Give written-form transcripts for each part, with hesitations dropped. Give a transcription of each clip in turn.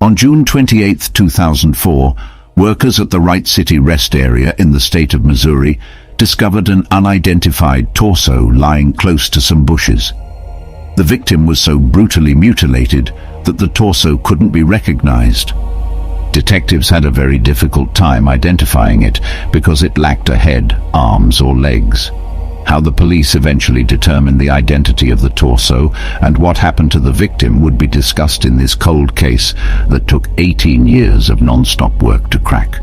On June 28, 2004, workers at the Wright City rest area in the state of Missouri discovered an unidentified torso lying close to some bushes. The victim was so brutally mutilated that the torso couldn't be recognized. Detectives had a very difficult time identifying it because it lacked a head, arms, or legs. How the police eventually determined the identity of the torso and what happened to the victim would be discussed in this cold case that took 18 years of non-stop work to crack.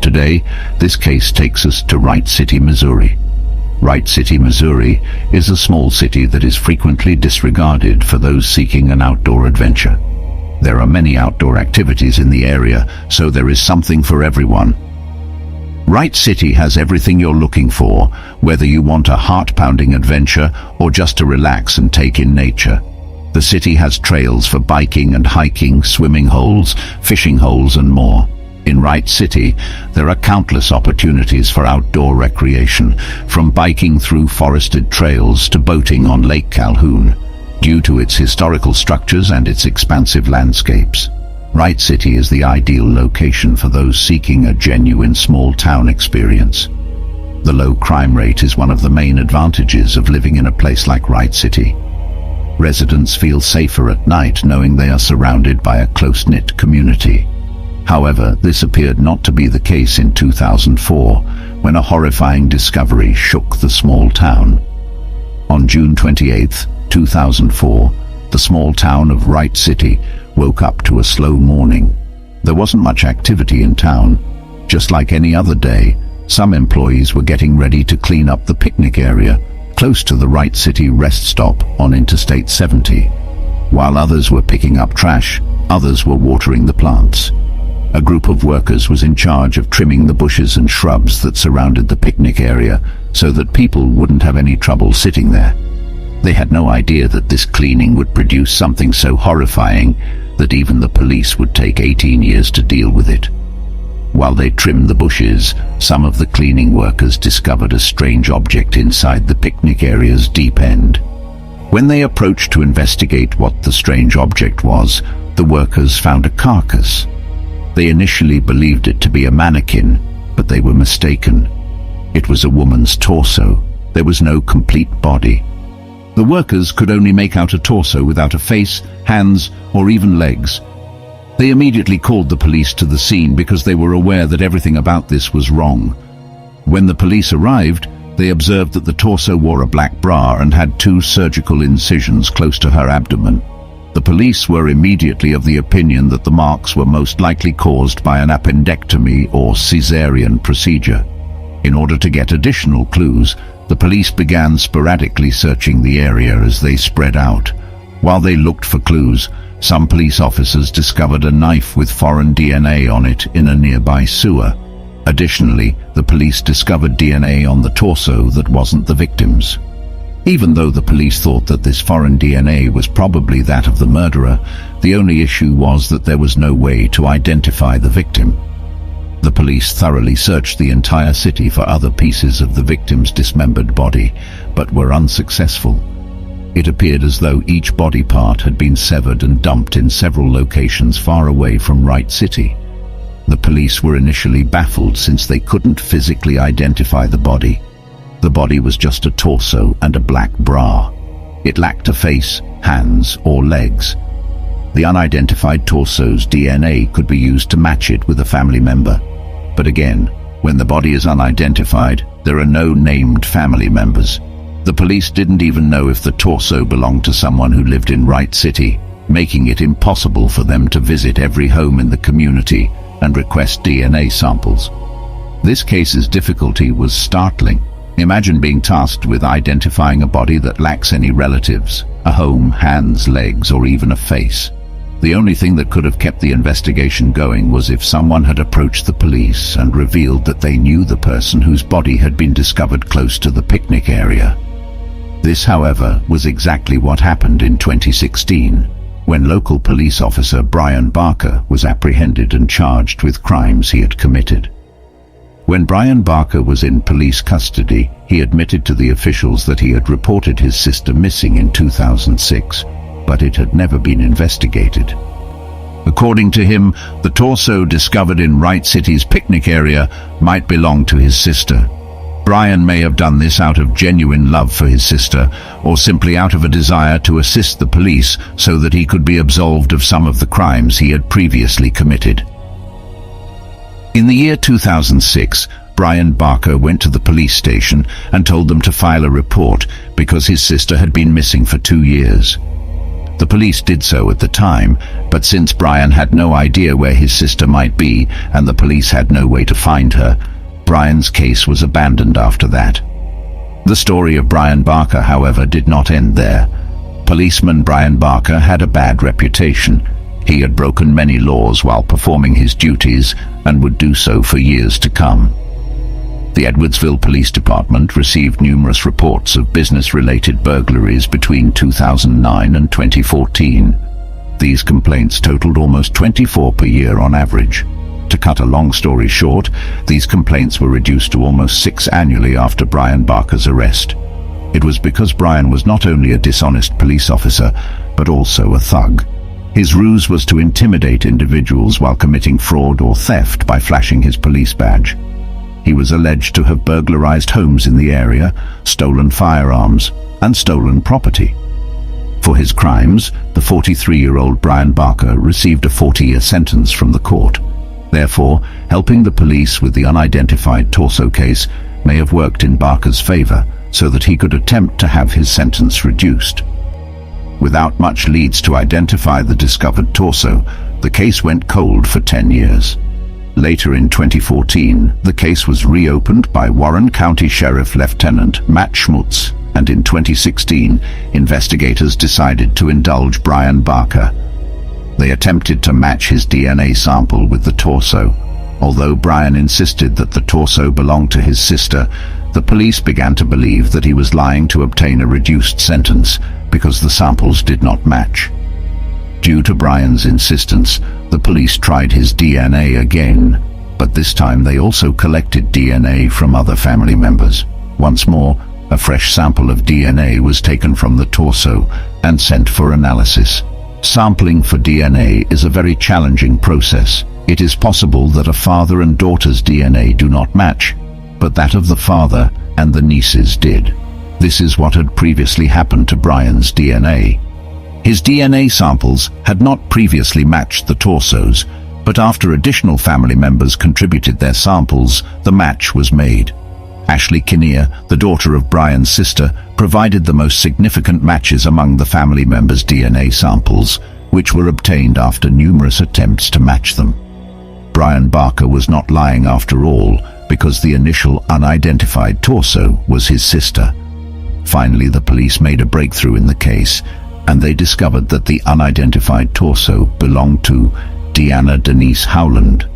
Today, this case takes us to Wright City, Missouri. Wright City, Missouri is a small city that is frequently disregarded for those seeking an outdoor adventure. There are many outdoor activities in the area, so there is something for everyone. Wright City has everything you're looking for, whether you want a heart-pounding adventure or just to relax and take in nature. The city has trails for biking and hiking, swimming holes, fishing holes, and more. In Wright City, there are countless opportunities for outdoor recreation, from biking through forested trails to boating on Lake Calhoun. Due to its historical structures and its expansive landscapes, Wright City is the ideal location for those seeking a genuine small-town experience. The low crime rate is one of the main advantages of living in a place like Wright City. Residents feel safer at night knowing they are surrounded by a close-knit community. However, this appeared not to be the case in 2004, when a horrifying discovery shook the small town. On June 28, 2004, the small town of Wright City woke up to a slow morning. There wasn't much activity in town. Just like any other day, some employees were getting ready to clean up the picnic area close to the Wright City rest stop on Interstate 70. While others were picking up trash, others were watering the plants. A group of workers was in charge of trimming the bushes and shrubs that surrounded the picnic area so that people wouldn't have any trouble sitting there. They had no idea that this cleaning would produce something so horrifying that even the police would take 18 years to deal with it. While they trimmed the bushes, some of the cleaning workers discovered a strange object inside the picnic area's deep end. When they approached to investigate what the strange object was, the workers found a carcass. They initially believed it to be a mannequin, but they were mistaken. It was a woman's torso. There was no complete body. The workers could only make out a torso without a face, hands, or even legs. They immediately called the police to the scene because they were aware that everything about this was wrong. When the police arrived, they observed that the torso wore a black bra and had 2 surgical incisions close to her abdomen. The police were immediately of the opinion that the marks were most likely caused by an appendectomy or cesarean procedure. In order to get additional clues, the police began sporadically searching the area as they spread out. While they looked for clues, some police officers discovered a knife with foreign DNA on it in a nearby sewer. Additionally, the police discovered DNA on the torso that wasn't the victim's. Even though the police thought that this foreign DNA was probably that of the murderer, the only issue was that there was no way to identify the victim. The police thoroughly searched the entire city for other pieces of the victim's dismembered body, but were unsuccessful. It appeared as though each body part had been severed and dumped in several locations far away from Wright City. The police were initially baffled since they couldn't physically identify the body. The body was just a torso and a black bra. It lacked a face, hands, or legs. The unidentified torso's DNA could be used to match it with a family member. But again, when the body is unidentified, there are no named family members. The police didn't even know if the torso belonged to someone who lived in Wright City, making it impossible for them to visit every home in the community and request DNA samples. This case's difficulty was startling. Imagine being tasked with identifying a body that lacks any relatives, a home, hands, legs, or even a face. The only thing that could have kept the investigation going was if someone had approached the police and revealed that they knew the person whose body had been discovered close to the picnic area. This, however, was exactly what happened in 2016, when local police officer Brian Barker was apprehended and charged with crimes he had committed. When Brian Barker was in police custody, he admitted to the officials that he had reported his sister missing in 2006, but it had never been investigated. According to him, the torso discovered in Wright City's picnic area might belong to his sister. Brian may have done this out of genuine love for his sister, or simply out of a desire to assist the police so that he could be absolved of some of the crimes he had previously committed. In the year 2006, Brian Barker went to the police station and told them to file a report because his sister had been missing for 2 years. The police did so at the time, but since Brian had no idea where his sister might be and the police had no way to find her, Brian's case was abandoned after that. The story of Brian Barker, however, did not end there. Policeman Brian Barker had a bad reputation. He had broken many laws while performing his duties and would do so for years to come. The Edwardsville Police Department received numerous reports of business-related burglaries between 2009 and 2014. These complaints totaled almost 24 per year on average. To cut a long story short, these complaints were reduced to almost 6 annually after Brian Barker's arrest. It was because Brian was not only a dishonest police officer, but also a thug. His ruse was to intimidate individuals while committing fraud or theft by flashing his police badge. He was alleged to have burglarized homes in the area, stolen firearms, and stolen property. For his crimes, the 43-year-old Brian Barker received a 40-year sentence from the court. Therefore, helping the police with the unidentified torso case may have worked in Barker's favor so that he could attempt to have his sentence reduced. Without much leads to identify the discovered torso, the case went cold for 10 years. Later in 2014, the case was reopened by Warren County Sheriff Lieutenant Matt Schmutz, and in 2016, investigators decided to indulge Brian Barker. They attempted to match his DNA sample with the torso. Although Brian insisted that the torso belonged to his sister, the police began to believe that he was lying to obtain a reduced sentence because the samples did not match. Due to Brian's insistence, the police tried his DNA again, but this time they also collected DNA from other family members. Once more, a fresh sample of DNA was taken from the torso and sent for analysis. Sampling for DNA is a very challenging process. It is possible that a father and daughter's DNA do not match, but that of the father and the niece's did. This is what had previously happened to Brian's DNA. His DNA samples had not previously matched the torsos, but after additional family members contributed their samples, the match was made. Ashley Kinnear, the daughter of Brian's sister, provided the most significant matches among the family members' DNA samples, which were obtained after numerous attempts to match them. Brian Barker was not lying after all, because the initial unidentified torso was his sister. Finally, the police made a breakthrough in the case, and they discovered that the unidentified torso belonged to Deanna Denise Howland.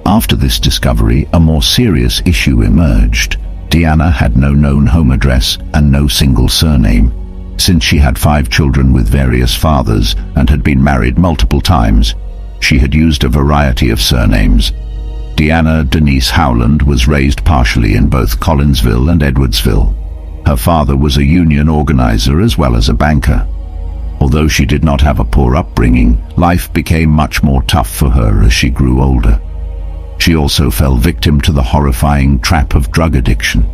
After this discovery, a more serious issue emerged. Deanna had no known home address and no single surname. Since she had 5 children with various fathers and had been married multiple times, she had used a variety of surnames. Deanna Denise Howland was raised partially in both Collinsville and Edwardsville. Her father was a union organizer as well as a banker. Although she did not have a poor upbringing, life became much more tough for her as she grew older. She also fell victim to the horrifying trap of drug addiction.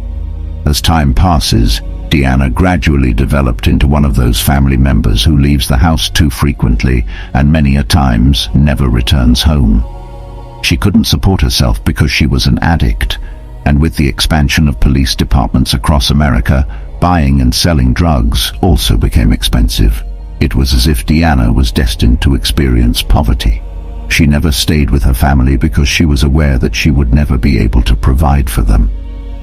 As time passes, Deanna gradually developed into one of those family members who leaves the house too frequently and many a times never returns home. She couldn't support herself because she was an addict, and with the expansion of police departments across America, buying and selling drugs also became expensive. It was as if Deanna was destined to experience poverty. She never stayed with her family because she was aware that she would never be able to provide for them.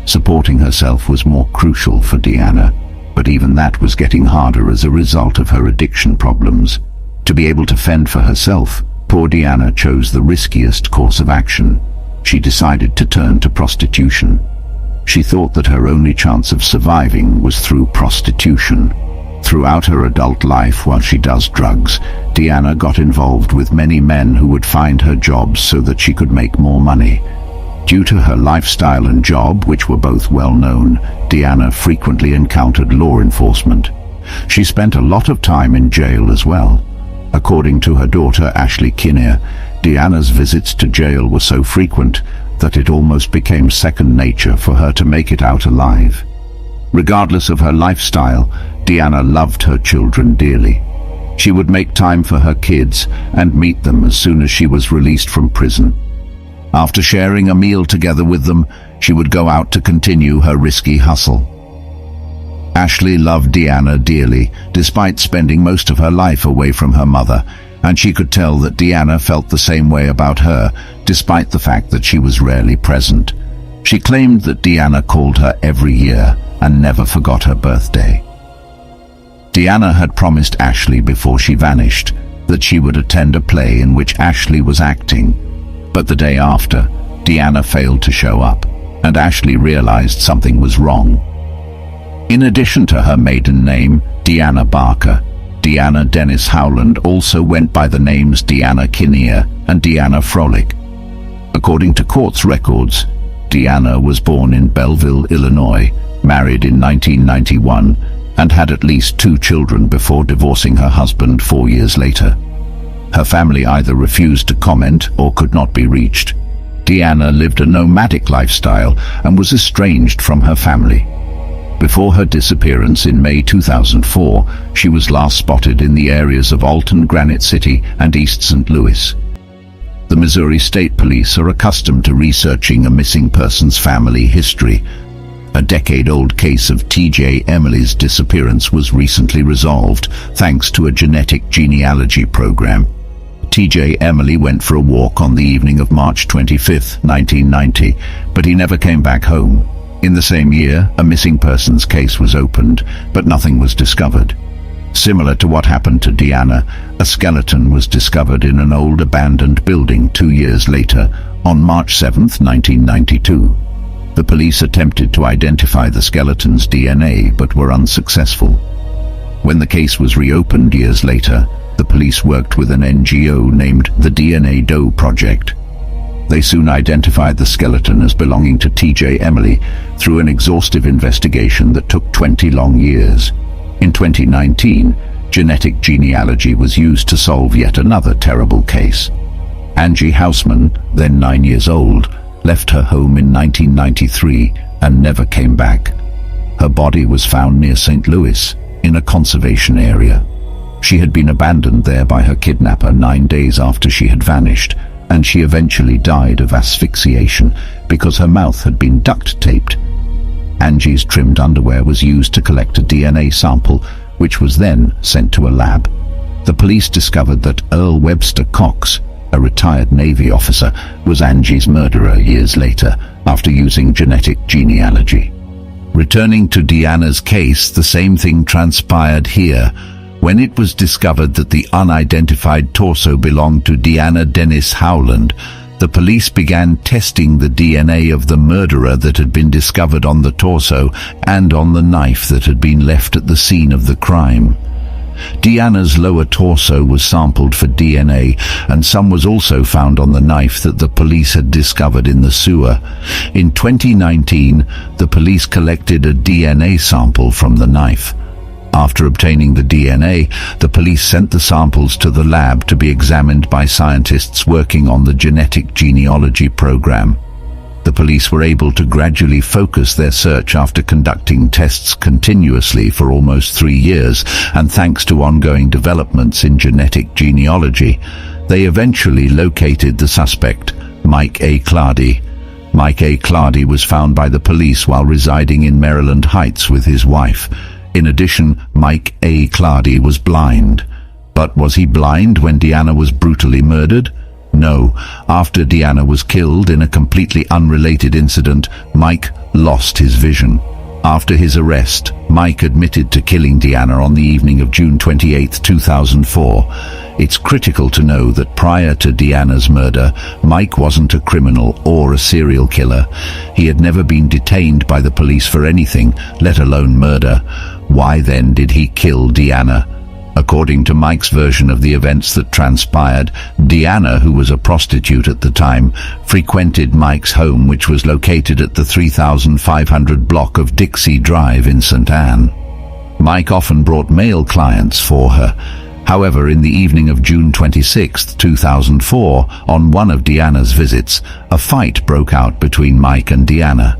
Supporting herself was more crucial for Deanna, but even that was getting harder as a result of her addiction problems. To be able to fend for herself, poor Deanna chose the riskiest course of action. She decided to turn to prostitution. She thought that her only chance of surviving was through prostitution. Throughout her adult life while she does drugs, Deanna got involved with many men who would find her jobs so that she could make more money. Due to her lifestyle and job, which were both well known, Deanna frequently encountered law enforcement. She spent a lot of time in jail as well. According to her daughter Ashley Kinnear, Deanna's visits to jail were so frequent that it almost became second nature for her to make it out alive. Regardless of her lifestyle, Deanna loved her children dearly. She would make time for her kids and meet them as soon as she was released from prison. After sharing a meal together with them, she would go out to continue her risky hustle. Ashley loved Deanna dearly, despite spending most of her life away from her mother, and she could tell that Deanna felt the same way about her, despite the fact that she was rarely present. She claimed that Deanna called her every year and never forgot her birthday. Deanna had promised Ashley before she vanished that she would attend a play in which Ashley was acting, but the day after, Deanna failed to show up, and Ashley realized something was wrong. In addition to her maiden name, Deanna Barker, Deanna Dennis Howland also went by the names Deanna Kinnear and Deanna Frolick. According to court's records, Deanna was born in Belleville, Illinois, married in 1991, and had at least 2 children before divorcing her husband 4 years later. Her family either refused to comment or could not be reached. Deanna lived a nomadic lifestyle and was estranged from her family. Before her disappearance in May 2004, she was last spotted in the areas of Alton, Granite City, and East St. Louis. The Missouri State Police are accustomed to researching a missing person's family history. A decade-old case of T.J. Emily's disappearance was recently resolved thanks to a genetic genealogy program. T.J. Emily went for a walk on the evening of March 25, 1990, but he never came back home. In the same year, a missing persons case was opened, but nothing was discovered. Similar to what happened to Deanna, a skeleton was discovered in an old abandoned building 2 years later, on March 7, 1992. The police attempted to identify the skeleton's DNA, but were unsuccessful. When the case was reopened years later, the police worked with an NGO named the DNA Doe Project. They soon identified the skeleton as belonging to T.J. Emily through an exhaustive investigation that took 20 long years. In 2019, genetic genealogy was used to solve yet another terrible case. Angie Houseman, then 9 years old, left her home in 1993 and never came back. Her body was found near St. Louis, in a conservation area. She had been abandoned there by her kidnapper 9 days after she had vanished, and she eventually died of asphyxiation because her mouth had been duct-taped. Angie's trimmed underwear was used to collect a DNA sample, which was then sent to a lab. The police discovered that Earl Webster Cox, a retired Navy officer, was Angie's murderer years later, after using genetic genealogy. Returning to Deanna's case, the same thing transpired here. When it was discovered that the unidentified torso belonged to Deanna Dennis Howland, the police began testing the DNA of the murderer that had been discovered on the torso and on the knife that had been left at the scene of the crime. Deanna's lower torso was sampled for DNA, and some was also found on the knife that the police had discovered in the sewer. In 2019, the police collected a DNA sample from the knife. After obtaining the DNA, the police sent the samples to the lab to be examined by scientists working on the genetic genealogy program. The police were able to gradually focus their search after conducting tests continuously for almost 3 years, and thanks to ongoing developments in genetic genealogy, they eventually located the suspect, Mike A. Clardy. Mike A. Clardy was found by the police while residing in Maryland Heights with his wife. In addition, Mike A. Clardy was blind. But was he blind when Deanna was brutally murdered? No. After Deanna was killed in a completely unrelated incident, Mike lost his vision. After his arrest, Mike admitted to killing Deanna on the evening of June 28, 2004. It's critical to know that prior to Deanna's murder, Mike wasn't a criminal or a serial killer. He had never been detained by the police for anything, let alone murder. Why then did he kill Deanna? According to Mike's version of the events that transpired, Deanna, who was a prostitute at the time, frequented Mike's home, which was located at the 3500 block of Dixie Drive in St. Anne. Mike often brought male clients for her. However, in the evening of June 26, 2004, on one of Deanna's visits, a fight broke out between Mike and Deanna.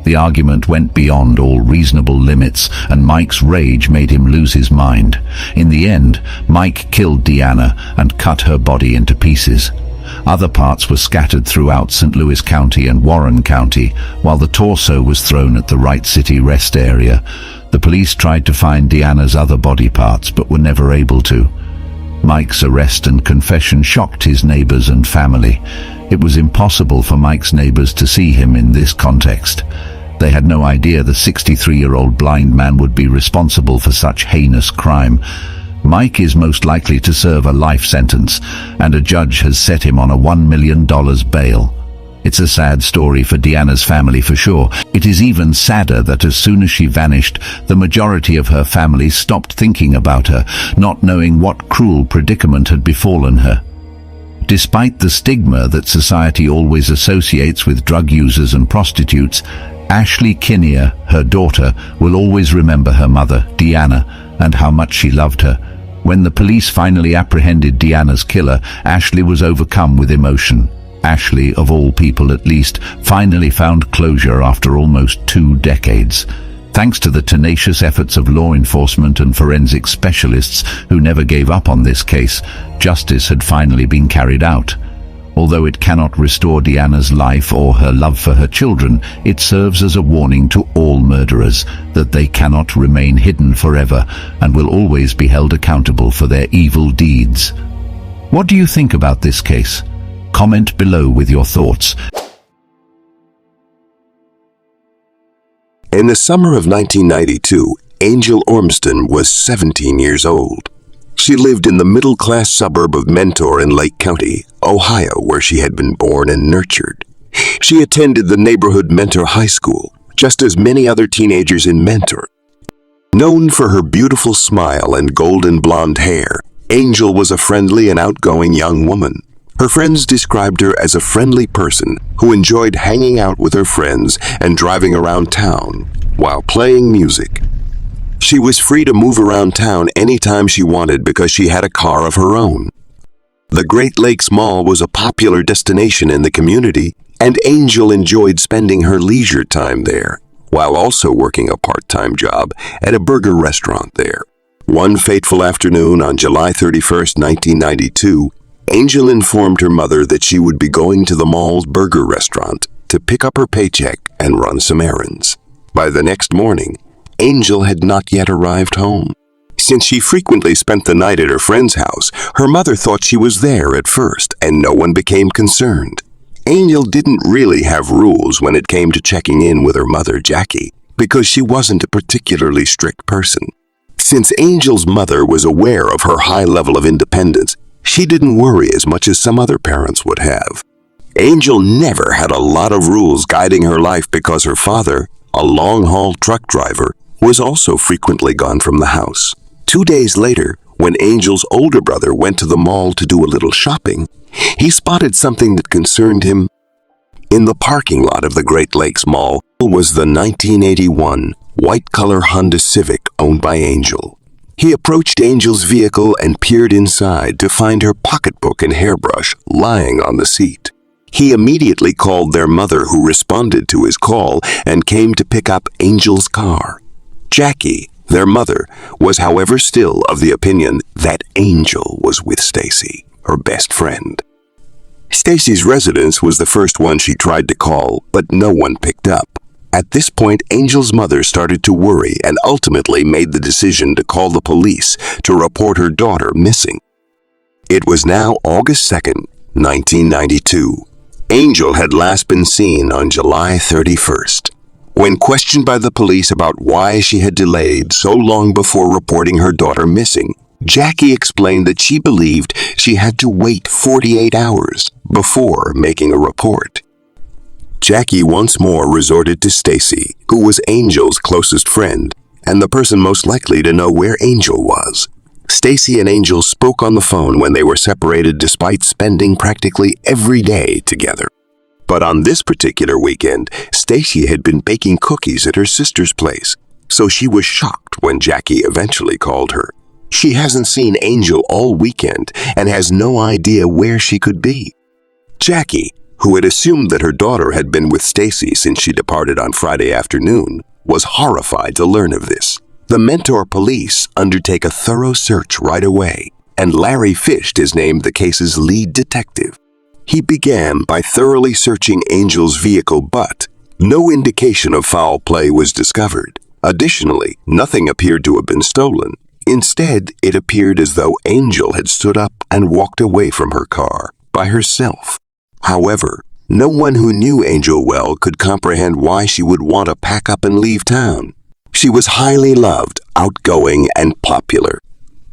The argument went beyond all reasonable limits, and Mike's rage made him lose his mind. In the end, Mike killed Deanna and cut her body into pieces. Other parts were scattered throughout St. Louis County and Warren County, while the torso was thrown at the Wright City rest area. The police tried to find Deanna's other body parts, but were never able to. Mike's arrest and confession shocked his neighbors and family. It was impossible for Mike's neighbors to see him in this context. They had no idea the 63-year-old blind man would be responsible for such heinous crime. Mike is most likely to serve a life sentence, and a judge has set him on a $1 million bail. It's a sad story for Deanna's family for sure. It is even sadder that as soon as she vanished, the majority of her family stopped thinking about her, not knowing what cruel predicament had befallen her. Despite the stigma that society always associates with drug users and prostitutes, Ashley Kinnear, her daughter, will always remember her mother, Deanna, and how much she loved her. When the police finally apprehended Deanna's killer, Ashley was overcome with emotion. Ashley, of all people at least, finally found closure after almost 2 decades. Thanks to the tenacious efforts of law enforcement and forensic specialists who never gave up on this case, justice had finally been carried out. Although it cannot restore Deanna's life or her love for her children, it serves as a warning to all murderers that they cannot remain hidden forever and will always be held accountable for their evil deeds. What do you think about this case? Comment below with your thoughts. In the summer of 1992, Angel Ormston was 17 years old. She lived in the middle-class suburb of Mentor in Lake County, Ohio, where she had been born and nurtured. She attended the neighborhood Mentor High School, just as many other teenagers in Mentor. Known for her beautiful smile and golden blonde hair, Angel was a friendly and outgoing young woman. Her friends described her as a friendly person who enjoyed hanging out with her friends and driving around town while playing music. She was free to move around town anytime she wanted because she had a car of her own. The Great Lakes Mall was a popular destination in the community, and Angel enjoyed spending her leisure time there, while also working a part-time job at a burger restaurant there. One fateful afternoon on July 31, 1992, Angel informed her mother that she would be going to the mall's burger restaurant to pick up her paycheck and run some errands. By the next morning, Angel had not yet arrived home. Since she frequently spent the night at her friend's house, her mother thought she was there at first, and no one became concerned. Angel didn't really have rules when it came to checking in with her mother, Jackie, because she wasn't a particularly strict person. Since Angel's mother was aware of her high level of independence, she didn't worry as much as some other parents would have. Angel never had a lot of rules guiding her life because her father, a long-haul truck driver, was also frequently gone from the house. 2 days later, when Angel's older brother went to the mall to do a little shopping, he spotted something that concerned him. In the parking lot of the Great Lakes Mall was the 1981 white-color Honda Civic owned by Angel. He approached Angel's vehicle and peered inside to find her pocketbook and hairbrush lying on the seat. He immediately called their mother, who responded to his call and came to pick up Angel's car. Jackie, their mother, was however still of the opinion that Angel was with Stacy, her best friend. Stacy's residence was the first one she tried to call, but no one picked up. At this point, Angel's mother started to worry and ultimately made the decision to call the police to report her daughter missing. It was now August 2nd, 1992. Angel had last been seen on July 31st. When questioned by the police about why she had delayed so long before reporting her daughter missing, Jackie explained that she believed she had to wait 48 hours before making a report. Jackie once more resorted to Stacy, who was Angel's closest friend and the person most likely to know where Angel was. Stacy and Angel spoke on the phone when they were separated despite spending practically every day together. But on this particular weekend, Stacy had been baking cookies at her sister's place, so she was shocked when Jackie eventually called her. She hasn't seen Angel all weekend and has no idea where she could be. Jackie, who had assumed that her daughter had been with Stacy since she departed on Friday afternoon, was horrified to learn of this. The Mentor police undertake a thorough search right away, and Larry Fisht is named the case's lead detective. He began by thoroughly searching Angel's vehicle, but no indication of foul play was discovered. Additionally, nothing appeared to have been stolen. Instead, it appeared as though Angel had stood up and walked away from her car by herself. However, no one who knew Angel well could comprehend why she would want to pack up and leave town. She was highly loved, outgoing, and popular.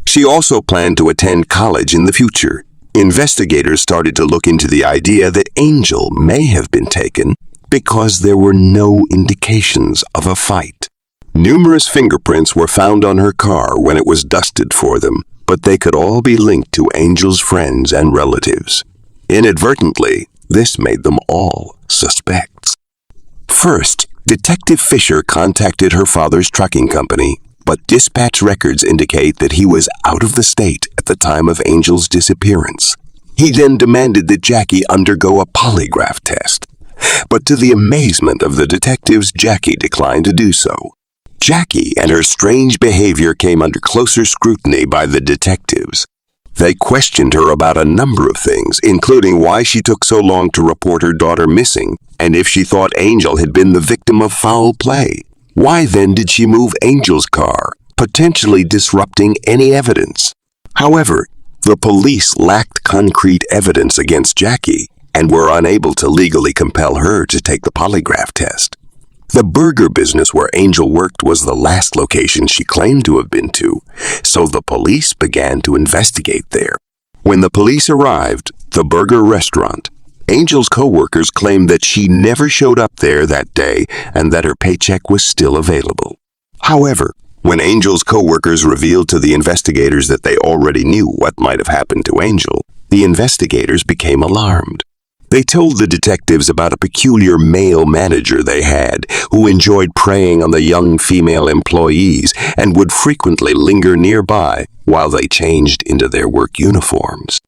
She also planned to attend college in the future. Investigators started to look into the idea that Angel may have been taken because there were no indications of a fight. Numerous fingerprints were found on her car when it was dusted for them, but they could all be linked to Angel's friends and relatives. Inadvertently, this made them all suspects. First, Detective Fisher contacted her father's trucking company, but dispatch records indicate that he was out of the state at the time of Angel's disappearance. He then demanded that Jackie undergo a polygraph test, but to the amazement of the detectives, Jackie declined to do so. Jackie and her strange behavior came under closer scrutiny by the detectives. They questioned her about a number of things, including why she took so long to report her daughter missing, and if she thought Angel had been the victim of foul play. Why then did she move Angel's car, potentially disrupting any evidence? However, the police lacked concrete evidence against Jackie and were unable to legally compel her to take the polygraph test. The burger business where Angel worked was the last location she claimed to have been to, so the police began to investigate there. When the police arrived, the burger restaurant, Angel's co-workers claimed that she never showed up there that day and that her paycheck was still available. However, when Angel's co-workers revealed to the investigators that they already knew what might have happened to Angel, the investigators became alarmed. They told the detectives about a peculiar male manager they had who enjoyed preying on the young female employees and would frequently linger nearby while they changed into their work uniforms.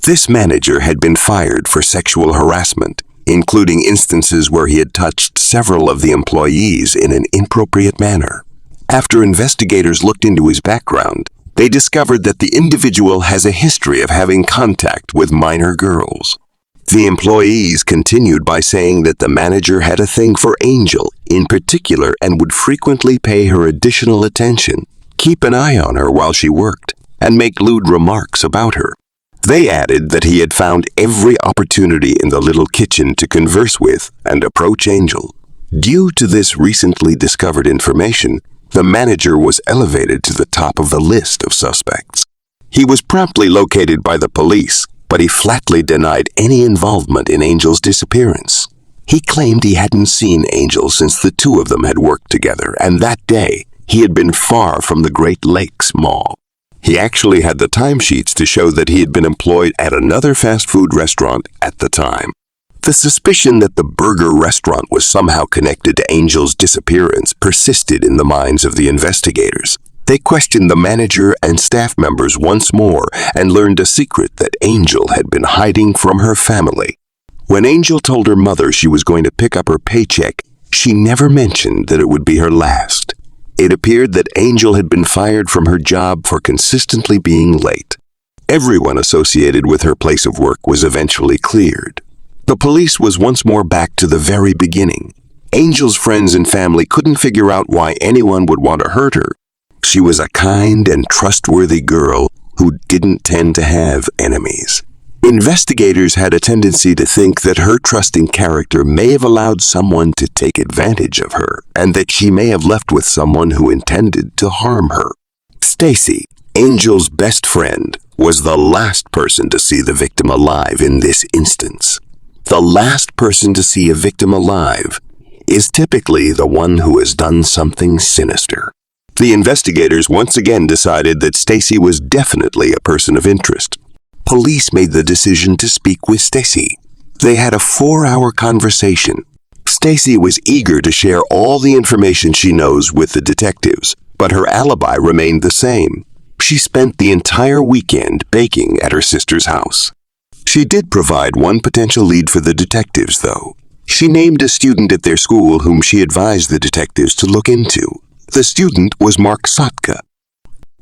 This manager had been fired for sexual harassment, including instances where he had touched several of the employees in an inappropriate manner. After investigators looked into his background, they discovered that the individual has a history of having contact with minor girls. The employees continued by saying that the manager had a thing for Angel in particular and would frequently pay her additional attention, keep an eye on her while she worked, and make lewd remarks about her. They added that he had found every opportunity in the little kitchen to converse with and approach Angel. Due to this recently discovered information, the manager was elevated to the top of the list of suspects. He was promptly located by the police, but he flatly denied any involvement in Angel's disappearance. He claimed he hadn't seen Angel since the two of them had worked together, and that day he had been far from the Great Lakes Mall. He actually had the timesheets to show that he had been employed at another fast food restaurant at the time. The suspicion that the burger restaurant was somehow connected to Angel's disappearance persisted in the minds of the investigators. They questioned the manager and staff members once more and learned a secret that Angel had been hiding from her family. When Angel told her mother she was going to pick up her paycheck, she never mentioned that it would be her last. It appeared that Angel had been fired from her job for consistently being late. Everyone associated with her place of work was eventually cleared. The police was once more back to the very beginning. Angel's friends and family couldn't figure out why anyone would want to hurt her. She was a kind and trustworthy girl who didn't tend to have enemies. Investigators had a tendency to think that her trusting character may have allowed someone to take advantage of her, and that she may have left with someone who intended to harm her. Stacy, Angel's best friend, was the last person to see the victim alive in this instance. The last person to see a victim alive is typically the one who has done something sinister. The investigators once again decided that Stacy was definitely a person of interest. Police made the decision to speak with Stacy. They had a 4-hour conversation. Stacy was eager to share all the information she knows with the detectives, but her alibi remained the same. She spent the entire weekend baking at her sister's house. She did provide one potential lead for the detectives, though. She named a student at their school whom she advised the detectives to look into. The student was Mark Sotka.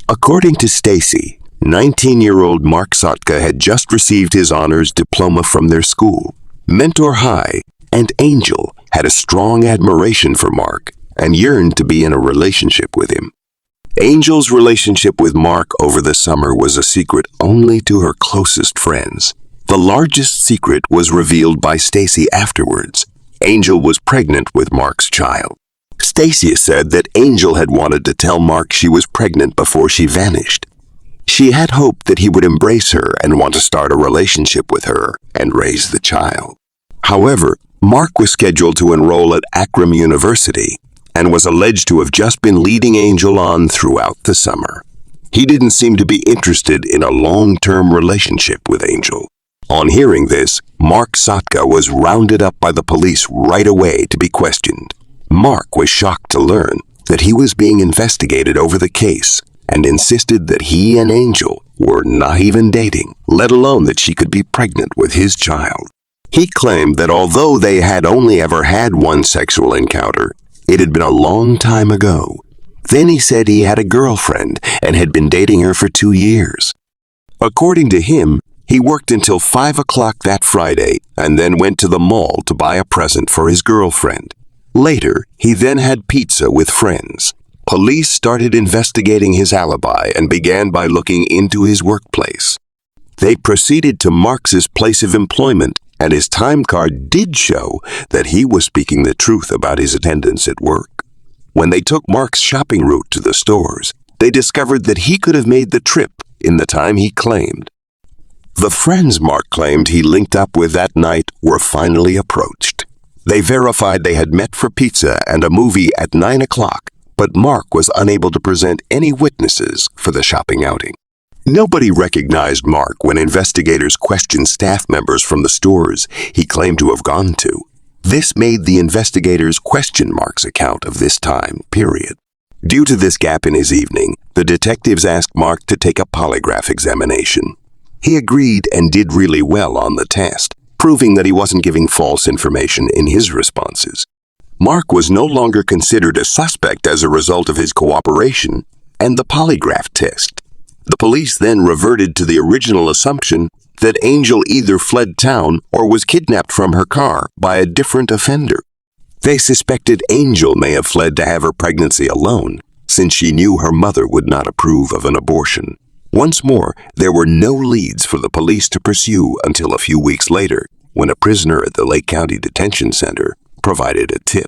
According to Stacy, 19-year-old Mark Sotka had just received his honors diploma from their school. Mentor High and Angel had a strong admiration for Mark and yearned to be in a relationship with him. Angel's relationship with Mark over the summer was a secret only to her closest friends. The largest secret was revealed by Stacy afterwards. Angel was pregnant with Mark's child. Stacy said that Angel had wanted to tell Mark she was pregnant before she vanished. She had hoped that he would embrace her and want to start a relationship with her and raise the child. However, Mark was scheduled to enroll at Akron University and was alleged to have just been leading Angel on throughout the summer. He didn't seem to be interested in a long-term relationship with Angel. On hearing this, Mark Sotka was rounded up by the police right away to be questioned. Mark was shocked to learn that he was being investigated over the case and insisted that he and Angel were not even dating, let alone that she could be pregnant with his child. He claimed that although they had only ever had one sexual encounter, it had been a long time ago. Then he said he had a girlfriend and had been dating her for 2 years. According to him, he worked until 5 o'clock that Friday and then went to the mall to buy a present for his girlfriend. Later, he then had pizza with friends. Police started investigating his alibi and began by looking into his workplace. They proceeded to Mark's place of employment, and his time card did show that he was speaking the truth about his attendance at work. When they took Mark's shopping route to the stores, they discovered that he could have made the trip in the time he claimed. The friends Mark claimed he linked up with that night were finally approached. They verified they had met for pizza and a movie at 9 o'clock, but Mark was unable to present any witnesses for the shopping outing. Nobody recognized Mark when investigators questioned staff members from the stores he claimed to have gone to. This made the investigators question Mark's account of this time period. Due to this gap in his evening, the detectives asked Mark to take a polygraph examination. He agreed and did really well on the test, proving that he wasn't giving false information in his responses. Mark was no longer considered a suspect as a result of his cooperation and the polygraph test. The police then reverted to the original assumption that Angel either fled town or was kidnapped from her car by a different offender. They suspected Angel may have fled to have her pregnancy alone, since she knew her mother would not approve of an abortion. Once more, there were no leads for the police to pursue until a few weeks later, when a prisoner at the Lake County Detention Center provided a tip.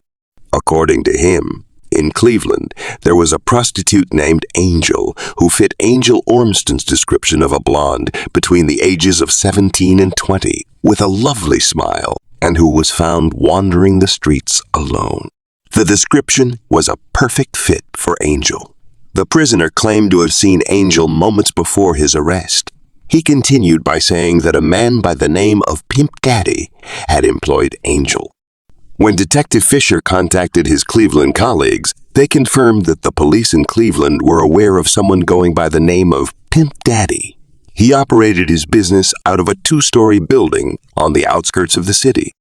According to him, in Cleveland, there was a prostitute named Angel who fit Angel Ormston's description of a blonde between the ages of 17 and 20, with a lovely smile, and who was found wandering the streets alone. The description was a perfect fit for Angel. The prisoner claimed to have seen Angel moments before his arrest. He continued by saying that a man by the name of Pimp Daddy had employed Angel. When Detective Fisher contacted his Cleveland colleagues, they confirmed that the police in Cleveland were aware of someone going by the name of Pimp Daddy. He operated his business out of a 2-story building on the outskirts of the city.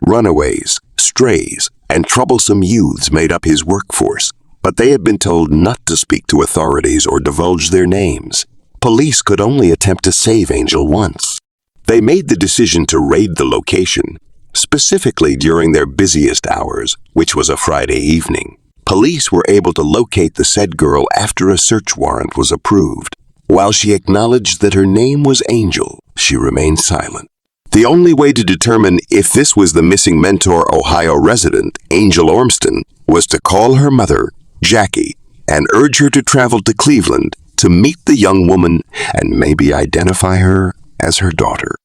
Runaways, strays, and troublesome youths made up his workforce, but they had been told not to speak to authorities or divulge their names. Police could only attempt to save Angel once. They made the decision to raid the location, specifically during their busiest hours, which was a Friday evening. Police were able to locate the said girl after a search warrant was approved. While she acknowledged that her name was Angel, she remained silent. The only way to determine if this was the missing Mentor, Ohio resident, Angel Ormston, was to call her mother, Jackie, and urge her to travel to Cleveland to meet the young woman and maybe identify her as her daughter.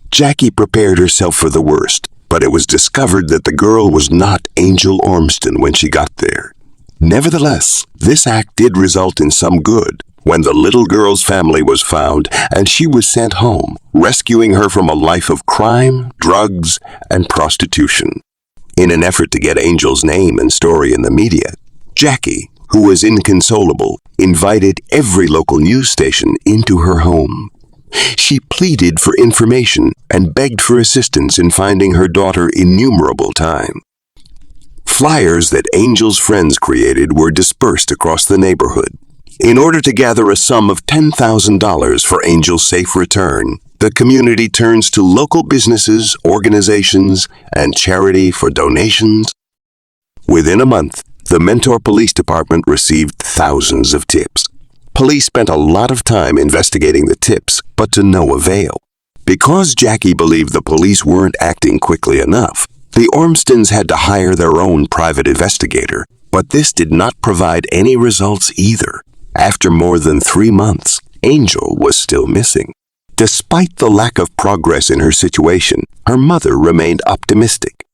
Jackie prepared herself for the worst, but it was discovered that the girl was not Angel Ormston when she got there. Nevertheless, this act did result in some good when the little girl's family was found and she was sent home, rescuing her from a life of crime, drugs, and prostitution. In an effort to get Angel's name and story in the media, Jackie, who was inconsolable, invited every local news station into her home. She pleaded for information and begged for assistance in finding her daughter innumerable times. Flyers that Angel's friends created were dispersed across the neighborhood. In order to gather a sum of $10,000 for Angel's safe return, the community turns to local businesses, organizations, and charity for donations. Within a month, the Mentor Police Department received thousands of tips. Police spent a lot of time investigating the tips, but to no avail. Because Jackie believed the police weren't acting quickly enough, the Ormstons had to hire their own private investigator, but this did not provide any results either. After more than 3 months, Angel was still missing. Despite the lack of progress in her situation, her mother remained optimistic.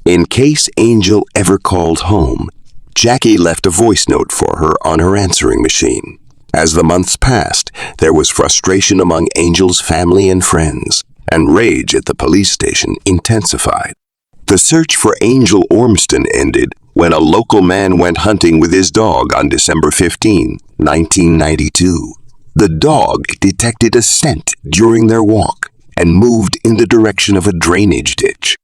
In case Angel ever called home, Jackie left a voice note for her on her answering machine. As the months passed, there was frustration among Angel's family and friends, and rage at the police station intensified. The search for Angel Ormston ended when a local man went hunting with his dog on December 15, 1992. The dog detected a scent during their walk and moved in the direction of a drainage ditch.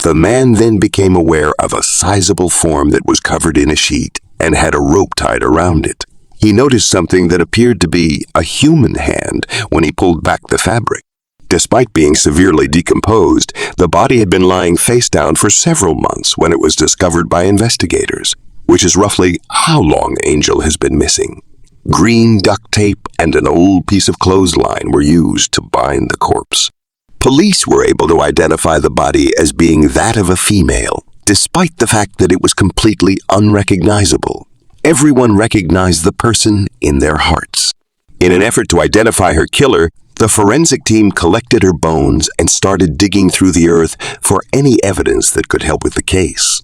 The man then became aware of a sizable form that was covered in a sheet and had a rope tied around it. He noticed something that appeared to be a human hand when he pulled back the fabric. Despite being severely decomposed, the body had been lying face down for several months when it was discovered by investigators, which is roughly how long Angel has been missing. Green duct tape and an old piece of clothesline were used to bind the corpse. Police were able to identify the body as being that of a female, despite the fact that it was completely unrecognizable. Everyone recognized the person in their hearts. In an effort to identify her killer, the forensic team collected her bones and started digging through the earth for any evidence that could help with the case.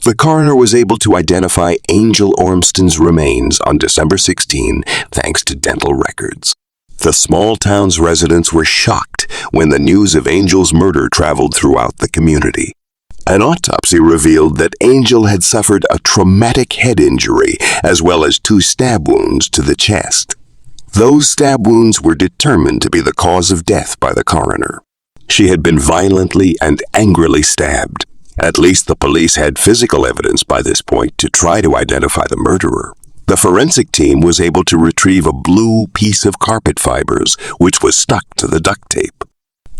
The coroner was able to identify Angel Ormston's remains on December 16 thanks to dental records. The small town's residents were shocked when the news of Angel's murder traveled throughout the community. An autopsy revealed that Angel had suffered a traumatic head injury as well as 2 stab wounds to the chest. Those stab wounds were determined to be the cause of death by the coroner. She had been violently and angrily stabbed. At least the police had physical evidence by this point to try to identify the murderer. The forensic team was able to retrieve a blue piece of carpet fibers, which was stuck to the duct tape.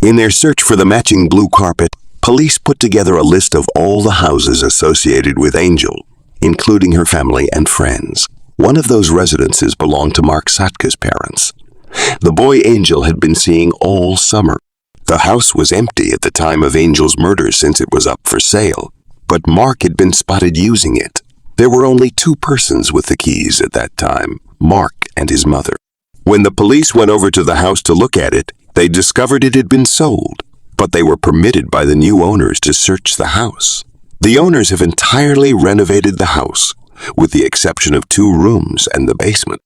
In their search for the matching blue carpet, police put together a list of all the houses associated with Angel, including her family and friends. One of those residences belonged to Mark Satka's parents. The boy Angel had been seeing all summer. The house was empty at the time of Angel's murder since it was up for sale, but Mark had been spotted using it. There were only 2 persons with the keys at that time, Mark and his mother. When the police went over to the house to look at it, they discovered it had been sold, but they were permitted by the new owners to search the house. The owners have entirely renovated the house, with the exception of 2 rooms and the basement.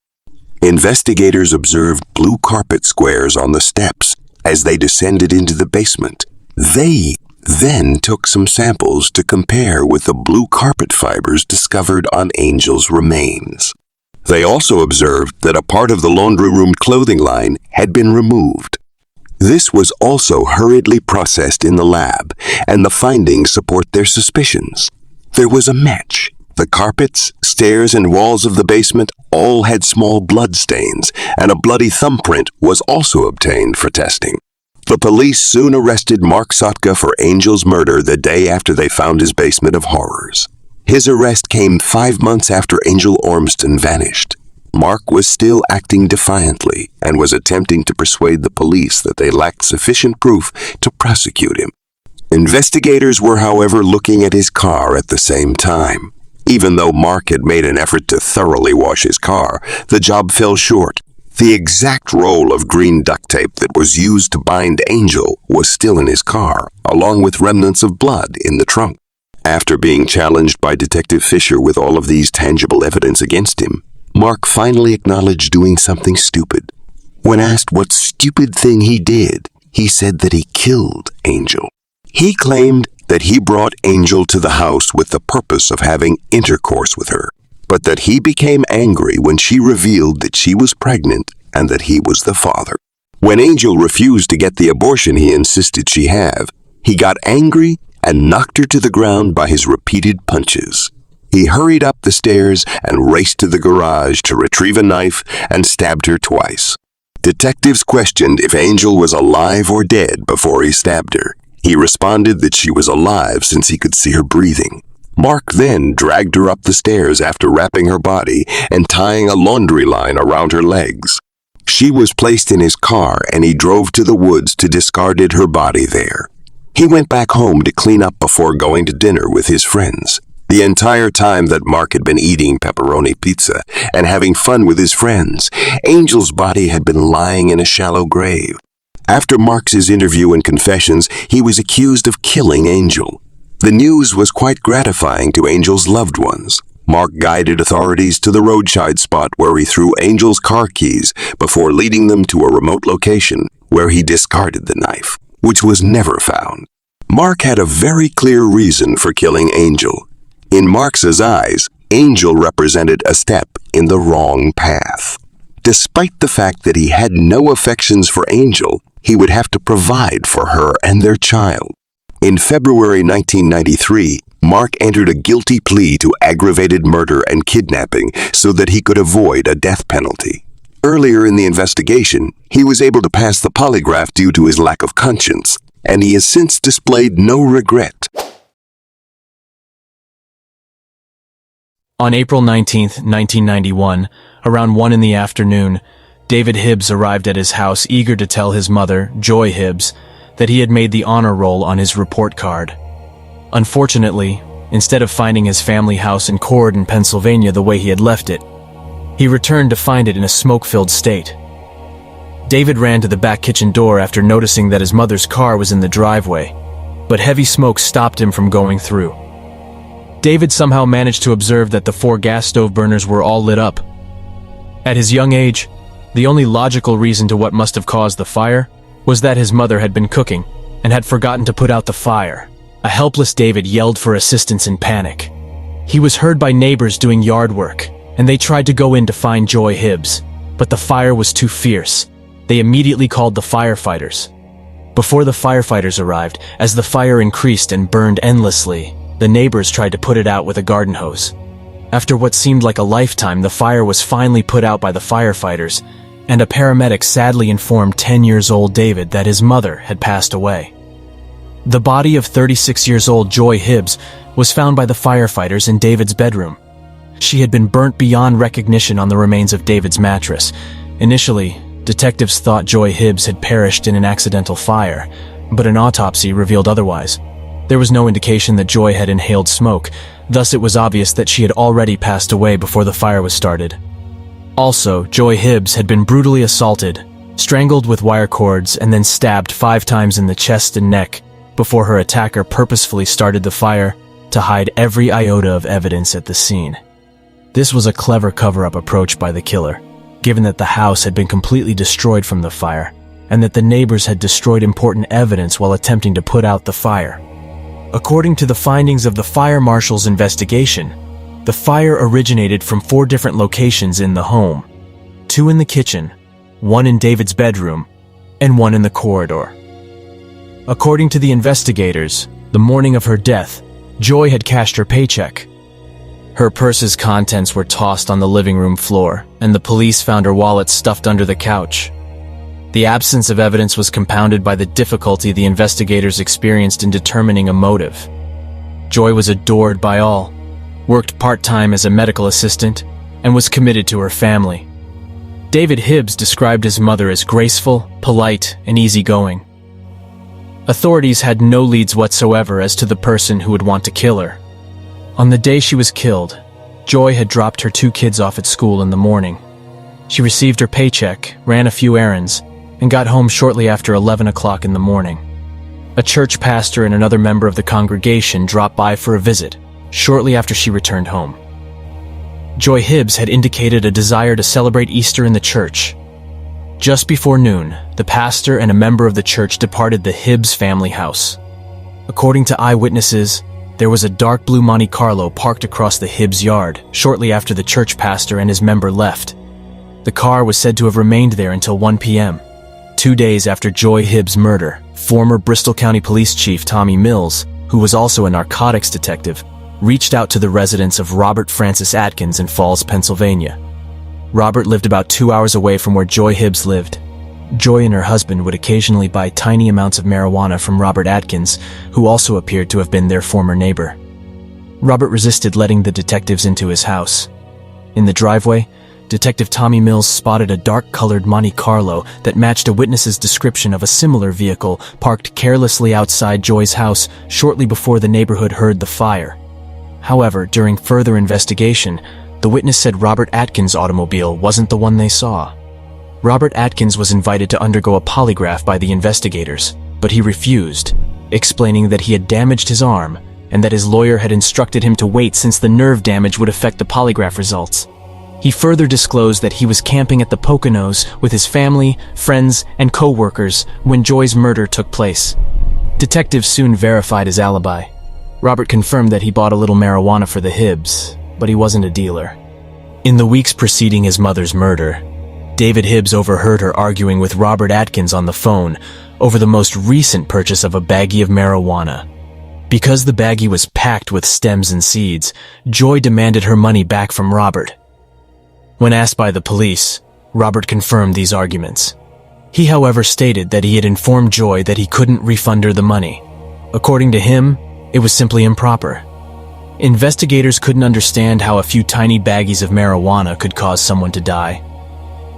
Investigators observed blue carpet squares on the steps as they descended into the basement. They then took some samples to compare with the blue carpet fibers discovered on Angel's remains. They also observed that a part of the laundry room clothing line had been removed. This was also hurriedly processed in the lab, and the findings support their suspicions. There was a match. The carpets, stairs, and walls of the basement all had small blood stains, and a bloody thumbprint was also obtained for testing. The police soon arrested Mark Satka for Angel's murder the day after they found his basement of horrors. His arrest came 5 months after Angel Ormston vanished. Mark was still acting defiantly and was attempting to persuade the police that they lacked sufficient proof to prosecute him. Investigators were, however, looking at his car at the same time. Even though Mark had made an effort to thoroughly wash his car, the job fell short. The exact roll of green duct tape that was used to bind Angel was still in his car, along with remnants of blood in the trunk. After being challenged by Detective Fisher with all of these tangible evidence against him, Mark finally acknowledged doing something stupid. When asked what stupid thing he did, he said that he killed Angel. He claimed that he brought Angel to the house with the purpose of having intercourse with her, but that he became angry when she revealed that she was pregnant and that he was the father. When Angel refused to get the abortion he insisted she have, he got angry and knocked her to the ground by his repeated punches. He hurried up the stairs and raced to the garage to retrieve a knife and stabbed her twice. Detectives questioned if Angel was alive or dead before he stabbed her. He responded that she was alive since he could see her breathing. Mark then dragged her up the stairs after wrapping her body and tying a laundry line around her legs. She was placed in his car and he drove to the woods to discard her body there. He went back home to clean up before going to dinner with his friends. The entire time that Mark had been eating pepperoni pizza and having fun with his friends, Angel's body had been lying in a shallow grave. After Mark's interview and confessions, he was accused of killing Angel. The news was quite gratifying to Angel's loved ones. Mark guided authorities to the roadside spot where he threw Angel's car keys before leading them to a remote location where he discarded the knife, which was never found. Mark had a very clear reason for killing Angel. In Mark's eyes, Angel represented a step in the wrong path. Despite the fact that he had no affections for Angel, he would have to provide for her and their child. In February 1993, Mark entered a guilty plea to aggravated murder and kidnapping so that he could avoid a death penalty. Earlier in the investigation, he was able to pass the polygraph due to his lack of conscience, and he has since displayed no regret. On April 19, 1991, around 1 in the afternoon, David Hibbs arrived at his house eager to tell his mother, Joy Hibbs, that he had made the honor roll on his report card. Unfortunately, instead of finding his family house in Corydon, Pennsylvania the way he had left it, he returned to find it in a smoke-filled state. David ran to the back kitchen door after noticing that his mother's car was in the driveway, but heavy smoke stopped him from going through. David somehow managed to observe that the 4 gas stove burners were all lit up. At his young age, the only logical reason to what must have caused the fire was that his mother had been cooking and had forgotten to put out the fire. A helpless David yelled for assistance in panic. He was heard by neighbors doing yard work, and they tried to go in to find Joy Hibbs, but the fire was too fierce. They immediately called the firefighters. Before the firefighters arrived, as the fire increased and burned endlessly, the neighbors tried to put it out with a garden hose. After what seemed like a lifetime, the fire was finally put out by the firefighters, and a paramedic sadly informed 10-year-old David that his mother had passed away. The body of 36-year-old Joy Hibbs was found by the firefighters in David's bedroom. She had been burnt beyond recognition on the remains of David's mattress. Initially, detectives thought Joy Hibbs had perished in an accidental fire, but an autopsy revealed otherwise. There was no indication that Joy had inhaled smoke, thus it was obvious that she had already passed away before the fire was started. Also, Joy Hibbs had been brutally assaulted, strangled with wire cords, and then stabbed 5 times in the chest and neck before her attacker purposefully started the fire to hide every iota of evidence at the scene. This was a clever cover-up approach by the killer, given that the house had been completely destroyed from the fire, and that the neighbors had destroyed important evidence while attempting to put out the fire. According to the findings of the fire marshal's investigation, the fire originated from 4 different locations in the home: 2 in the kitchen, 1 in David's bedroom, and 1 in the corridor. According to the investigators, the morning of her death, Joy had cashed her paycheck. Her purse's contents were tossed on the living room floor, and the police found her wallet stuffed under the couch. The absence of evidence was compounded by the difficulty the investigators experienced in determining a motive. Joy was adored by all, worked part-time as a medical assistant, and was committed to her family. David Hibbs described his mother as graceful, polite, and easygoing. Authorities had no leads whatsoever as to the person who would want to kill her. On the day she was killed, Joy had dropped her 2 kids off at school in the morning. She received her paycheck, ran a few errands, and got home shortly after 11 o'clock in the morning. A church pastor and another member of the congregation dropped by for a visit shortly after she returned home. Joy Hibbs had indicated a desire to celebrate Easter in the church. Just before noon, the pastor and a member of the church departed the Hibbs family house. According to eyewitnesses, there was a dark blue Monte Carlo parked across the Hibbs yard shortly after the church pastor and his member left. The car was said to have remained there until 1 p.m. 2 days after Joy Hibbs' murder, former Bristol County Police Chief Tommy Mills, who was also a narcotics detective, reached out to the residence of Robert Francis Atkins in Falls, Pennsylvania. Robert lived about 2 hours away from where Joy Hibbs lived. Joy and her husband would occasionally buy tiny amounts of marijuana from Robert Atkins, who also appeared to have been their former neighbor. Robert resisted letting the detectives into his house. In the driveway, Detective Tommy Mills spotted a dark-colored Monte Carlo that matched a witness's description of a similar vehicle parked carelessly outside Joy's house shortly before the neighborhood heard the fire. However, during further investigation, the witness said Robert Atkins' automobile wasn't the one they saw. Robert Atkins was invited to undergo a polygraph by the investigators, but he refused, explaining that he had damaged his arm and that his lawyer had instructed him to wait since the nerve damage would affect the polygraph results. He further disclosed that he was camping at the Poconos with his family, friends, and co-workers when Joy's murder took place. Detectives soon verified his alibi. Robert confirmed that he bought a little marijuana for the Hibbs, but he wasn't a dealer. In the weeks preceding his mother's murder, David Hibbs overheard her arguing with Robert Atkins on the phone over the most recent purchase of a baggie of marijuana. Because the baggie was packed with stems and seeds, Joy demanded her money back from Robert. When asked by the police, Robert confirmed these arguments. He, however, stated that he had informed Joy that he couldn't refund her the money. According to him, it was simply improper. Investigators couldn't understand how a few tiny baggies of marijuana could cause someone to die.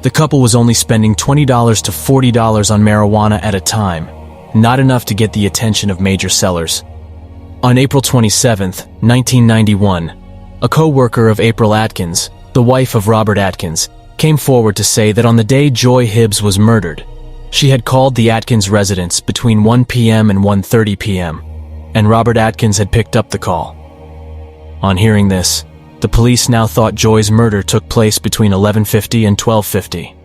The couple was only spending $20 to $40 on marijuana at a time, not enough to get the attention of major sellers. On April 27, 1991, a co-worker of April Atkins, the wife of Robert Atkins, came forward to say that on the day Joy Hibbs was murdered, she had called the Atkins residence between 1 p.m. and 1:30 p.m., and Robert Atkins had picked up the call. On hearing this, the police now thought Joy's murder took place between 11:50 and 12:50.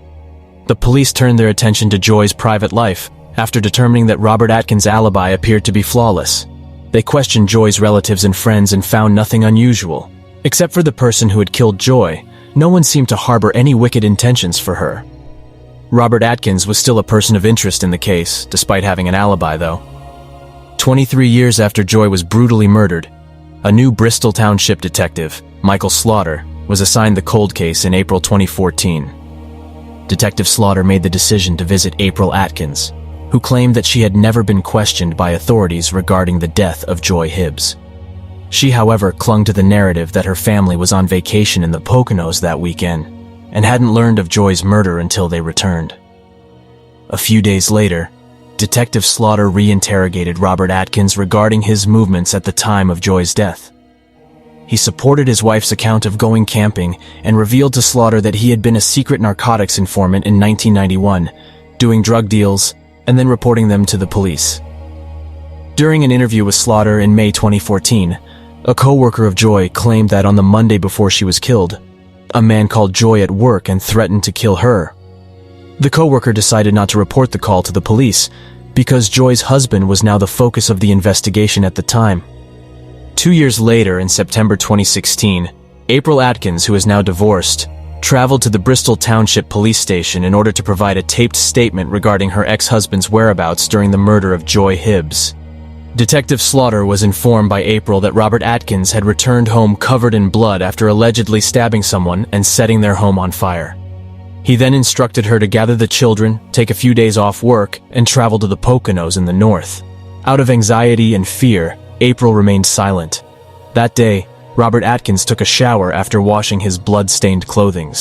The police turned their attention to Joy's private life after determining that Robert Atkins' alibi appeared to be flawless. They questioned Joy's relatives and friends and found nothing unusual. Except for the person who had killed Joy, no one seemed to harbor any wicked intentions for her. Robert Atkins was still a person of interest in the case, despite having an alibi, though. 23 years after Joy was brutally murdered, a new Bristol Township detective, Michael Slaughter, was assigned the cold case in April 2014. Detective Slaughter made the decision to visit April Atkins, who claimed that she had never been questioned by authorities regarding the death of Joy Hibbs. She, however, clung to the narrative that her family was on vacation in the Poconos that weekend and hadn't learned of Joy's murder until they returned. A few days later, Detective Slaughter re-interrogated Robert Atkins regarding his movements at the time of Joy's death. He supported his wife's account of going camping and revealed to Slaughter that he had been a secret narcotics informant in 1991, doing drug deals and then reporting them to the police. During an interview with Slaughter in May 2014, a co-worker of Joy claimed that on the Monday before she was killed, a man called Joy at work and threatened to kill her. The co-worker decided not to report the call to the police because Joy's husband was now the focus of the investigation at the time. 2 years later, in September 2016, April Atkins, who is now divorced, traveled to the Bristol Township Police Station in order to provide a taped statement regarding her ex-husband's whereabouts during the murder of Joy Hibbs. Detective Slaughter was informed by April that Robert Atkins had returned home covered in blood after allegedly stabbing someone and setting their home on fire. He then instructed her to gather the children, take a few days off work, and travel to the Poconos in the north. Out of anxiety and fear, April remained silent. That day, Robert Atkins took a shower after washing his blood-stained clothing.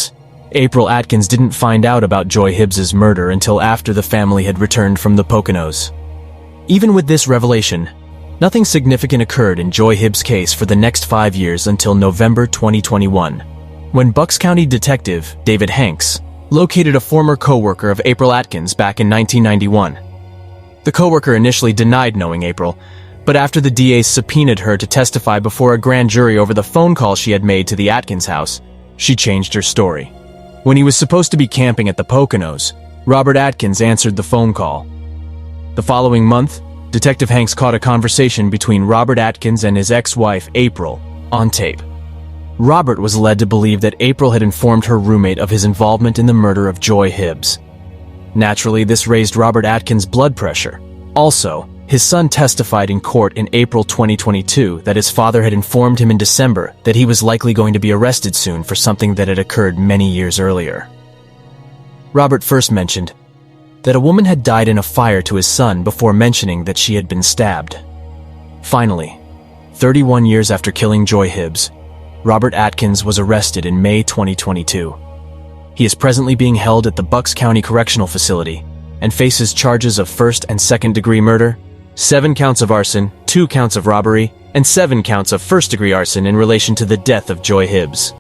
April Atkins didn't find out about Joy Hibbs's murder until after the family had returned from the Poconos. Even with this revelation, nothing significant occurred in Joy Hibbs' case for the next 5 years until November 2021, when Bucks County Detective David Hanks located a former co-worker of April Atkins back in 1991. The co-worker initially denied knowing April, but after the DA subpoenaed her to testify before a grand jury over the phone call she had made to the Atkins house, she changed her story. When he was supposed to be camping at the Poconos, Robert Atkins answered the phone call. The following month, Detective Hanks caught a conversation between Robert Atkins and his ex-wife, April, on tape. Robert was led to believe that April had informed her roommate of his involvement in the murder of Joy Hibbs. Naturally, this raised Robert Atkins' blood pressure. Also, his son testified in court in April 2022 that his father had informed him in December that he was likely going to be arrested soon for something that had occurred many years earlier. Robert first mentioned that a woman had died in a fire to his son before mentioning that she had been stabbed. Finally, 31 years after killing Joy Hibbs, Robert Atkins was arrested in May 2022. He is presently being held at the Bucks County Correctional Facility and faces charges of first and second-degree murder, 7 counts of arson, 2 counts of robbery, and 7 counts of first-degree arson in relation to the death of Joy Hibbs.